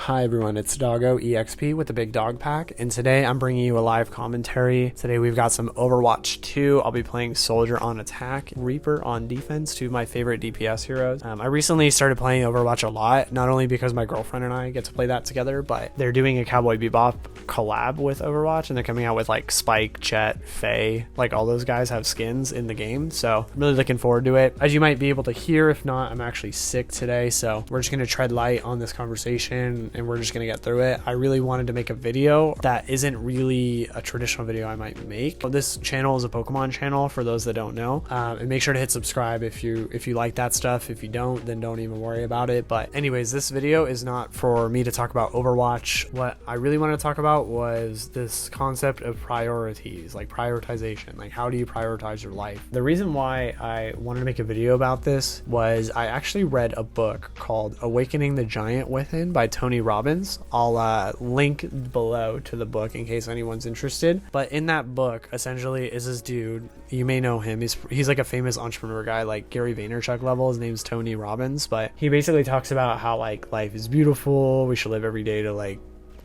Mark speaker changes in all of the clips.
Speaker 1: Hi everyone, it's Doggo EXP with the Big Dog Pack, and today I'm bringing you a live commentary. Today we've got some Overwatch 2. I'll be playing Soldier on attack, Reaper on defense, two of my favorite DPS heroes. I recently started playing Overwatch a lot, not only because my girlfriend and I get to play that together, but they're doing a Cowboy Bebop collab with Overwatch, and they're coming out with like Spike, Jet, Faye, like all those guys have skins in the game, so I'm really looking forward to it. As you might be able to hear, if not, I'm actually sick today, so we're just going to tread light on this conversation and we're just gonna get through it. I really wanted to make a video that isn't really a traditional video I might make. This channel is a Pokemon channel for those that don't know, and make sure to hit subscribe if you like that stuff. If you don't, then don't even worry about it. But anyways, this video is not for me to talk about Overwatch. What I really wanted to talk about was this concept of priorities, like prioritization, like how do you prioritize your life. The reason why I wanted to make a video about this was I actually read a book called Awakening the Giant Within by Tony Robbins. I'll link below to the book in case anyone's interested. But in that book, essentially, is this dude. You may know him. He's like a famous entrepreneur guy, like Gary Vaynerchuk level. His name's Tony Robbins. But he basically talks about how like life is beautiful. We should live every day to like,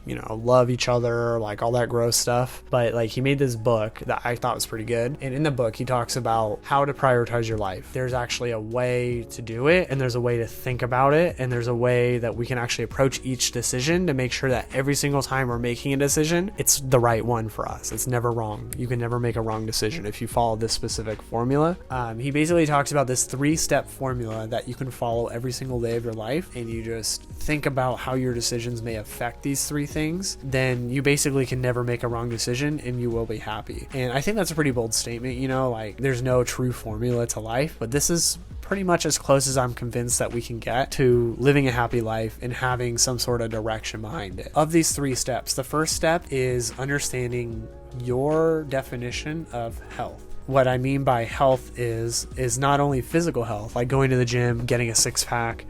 Speaker 1: you know, love each other, like all that gross stuff. But like he made this book that I thought was pretty good, and in the book he talks about how to prioritize your life. There's actually a way to do it, and there's a way to think about it, and there's a way that we can actually approach each decision to make sure that every single time we're making a decision, it's the right one for us. It's never wrong. You can never make a wrong decision if you follow this specific formula. He basically talks about this 3-step formula that you can follow every single day of your life, and you just think about how your decisions may affect these 3 things, then you basically can never make a wrong decision and you will be happy. And I think that's a pretty bold statement, you know, like there's no true formula to life, but this is pretty much as close as I'm convinced that we can get to living a happy life and having some sort of direction behind it. Of these 3 steps, the first step is understanding your definition of health. What I mean by health is not only physical health, like going to the gym, getting a 6-pack,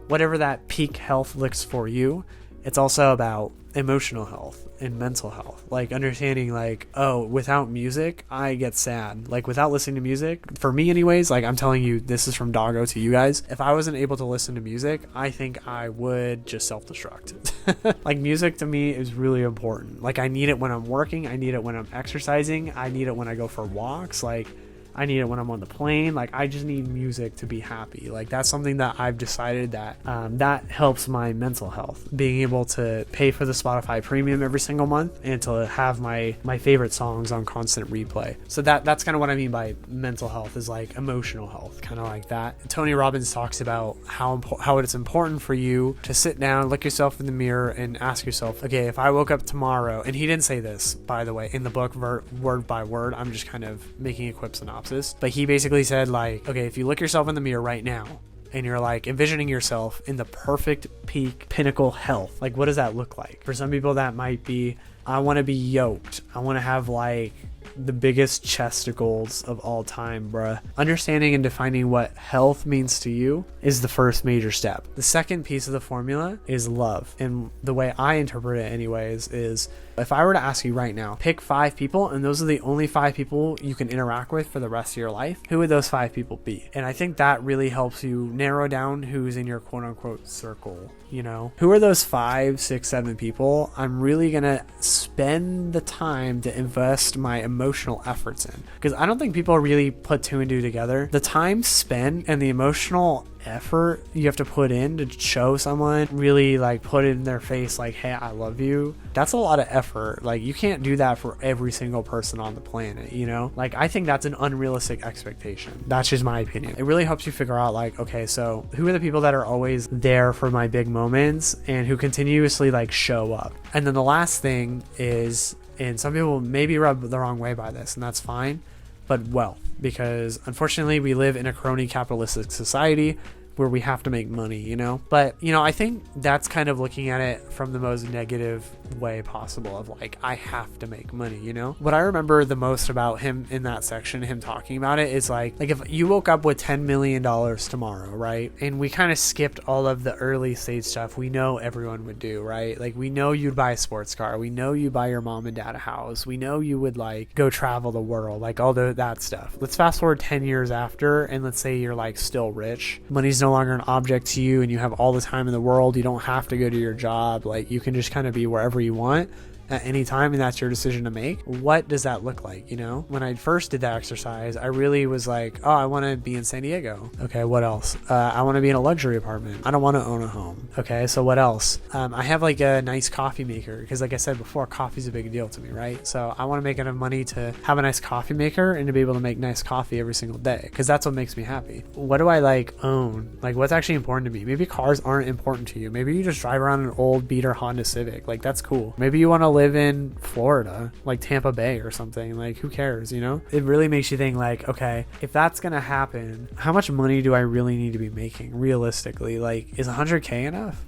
Speaker 1: whatever that peak health looks for you. It's also about emotional health and mental health, like understanding like, oh, without music I get sad. Like without listening to music, for me anyways, like I'm telling you, this is from Doggo to you guys, if I wasn't able to listen to music, I think I would just self-destruct. Like music to me is really important. Like I need it when I'm working, I need it when I'm exercising, I need it when I go for walks, like I need it when I'm on the plane. Like I just need music to be happy. Like that's something that I've decided that that helps my mental health. Being able to pay for the Spotify premium every single month and to have my favorite songs on constant replay. So that's kind of what I mean by mental health, is like emotional health, kind of like that. Tony Robbins talks about how it's important for you to sit down, look yourself in the mirror and ask yourself, okay, if I woke up tomorrow, and he didn't say this, by the way, in the book word by word, I'm just kind of making a quick synopsis. But he basically said like, okay, if you look yourself in the mirror right now and you're like envisioning yourself in the perfect peak pinnacle health, like what does that look like? For some people that might be, I want to be yoked, I want to have like the biggest chesticles of all time, bruh. Understanding and defining what health means to you is the first major step. The second piece of the formula is love, and the way I interpret it anyways is, if I were to ask you right now, pick 5 people and those are the only 5 people you can interact with for the rest of your life, who would those 5 people be? And I think that really helps you narrow down who's in your quote unquote circle. You know, who are those 5, 6, 7 people I'm really gonna spend the time to invest my emotional efforts in? Because I don't think people really put 2 and 2 together. The time spent and the emotional effort you have to put in to show someone, really like put it in their face like, hey, I love you, that's a lot of effort. Like you can't do that for every single person on the planet, you know? Like I think that's an unrealistic expectation. That's just my opinion. It really helps you figure out like, okay, so who are the people that are always there for my big moments and who continuously like show up? And then the last thing is, and some people may be rubbed the wrong way by this, and that's fine, but wealth. Because unfortunately we live in a crony capitalistic society where we have to make money, you know? But, you know, I think that's kind of looking at it from the most negative way possible of like, I have to make money, you know? What I remember the most about him in that section, him talking about it, is like if you woke up with $10 million tomorrow, right? And we kind of skipped all of the early stage stuff we know everyone would do, right? Like we know you'd buy a sports car. We know you buy your mom and dad a house. We know you would like go travel the world, like all that stuff. Let's fast forward 10 years after and let's say you're like still rich. Money's no no longer an object to you and you have all the time in the world. You don't have to go to your job. Like, you can just kind of be wherever you want at any time, and that's your decision to make. What does that look like? You know, when I first did that exercise, I really was like, oh, I want to be in San Diego. Okay, what else? I want to be in a luxury apartment. I don't want to own a home. Okay, so what else? I have like a nice coffee maker, because like I said before, coffee's a big deal to me, right? So I want to make enough money to have a nice coffee maker and to be able to make nice coffee every single day, because that's what makes me happy. What do I like own? Like, what's actually important to me? Maybe cars aren't important to you. Maybe you just drive around an old beater Honda Civic. Like, that's cool. Maybe you want to live in Florida, like Tampa Bay or something. Like, who cares, you know? It really makes you think, like, okay, if that's gonna happen, how much money do I really need to be making realistically? Like, is 100K enough?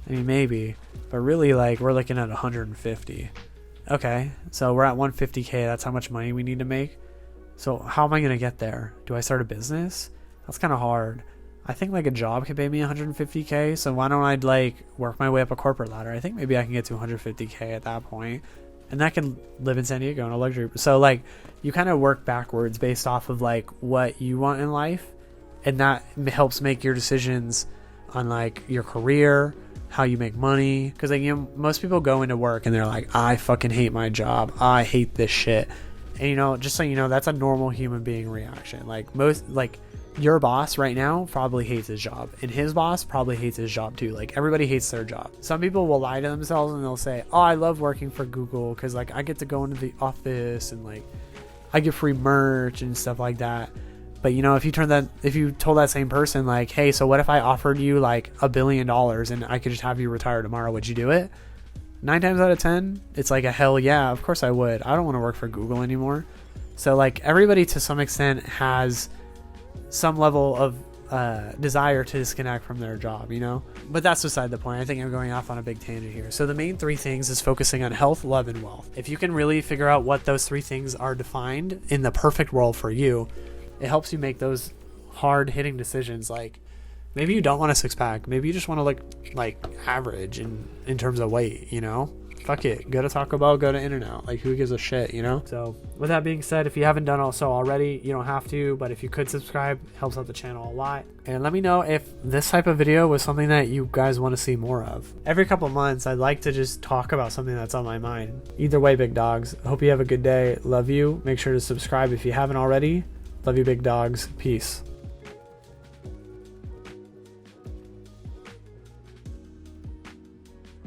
Speaker 1: I mean, maybe, but really, like, we're looking at 150. Okay, so we're at 150K. That's how much money we need to make. So how am I gonna get there? Do I start a business? That's kind of hard. I think like a job could pay me 150K, so why don't I like work my way up a corporate ladder? I think maybe I can get to 150K at that point, and I can live in San Diego in a luxury. So like, you kind of work backwards based off of like what you want in life, and that helps make your decisions on like your career, how you make money. Because like, you know, most people go into work and they're like, I fucking hate my job, I hate this shit. And you know, just so you know, that's a normal human being reaction. Like, most, like, your boss right now probably hates his job, and his boss probably hates his job too. Like, everybody hates their job. Some people will lie to themselves and they'll say, oh, I love working for Google because like I get to go into the office and like I get free merch and stuff like that. But you know, if you told that same person like, hey, so what if I offered you like $1 billion and I could just have you retire tomorrow, would you do it? 9 times out of 10, it's like a hell yeah, of course I would. I don't want to work for Google anymore. So like, everybody to some extent has some level of desire to disconnect from their job, you know? But that's beside the point. I think I'm going off on a big tangent here. So the main 3 things is focusing on health, love, and wealth. If you can really figure out what those 3 things are defined in the perfect world for you, it helps you make those hard hitting decisions. Like, maybe you don't want a 6-pack. Maybe you just want to look like average in terms of weight, you know? Fuck it. Go to Taco Bell, go to In-N-Out. Like, who gives a shit, you know? So with that being said, if you haven't done so already, you don't have to, but if you could subscribe, it helps out the channel a lot. And let me know if this type of video was something that you guys want to see more of. Every couple months, I'd like to just talk about something that's on my mind. Either way, big dogs, hope you have a good day. Love you. Make sure to subscribe if you haven't already. Love you, big dogs. Peace.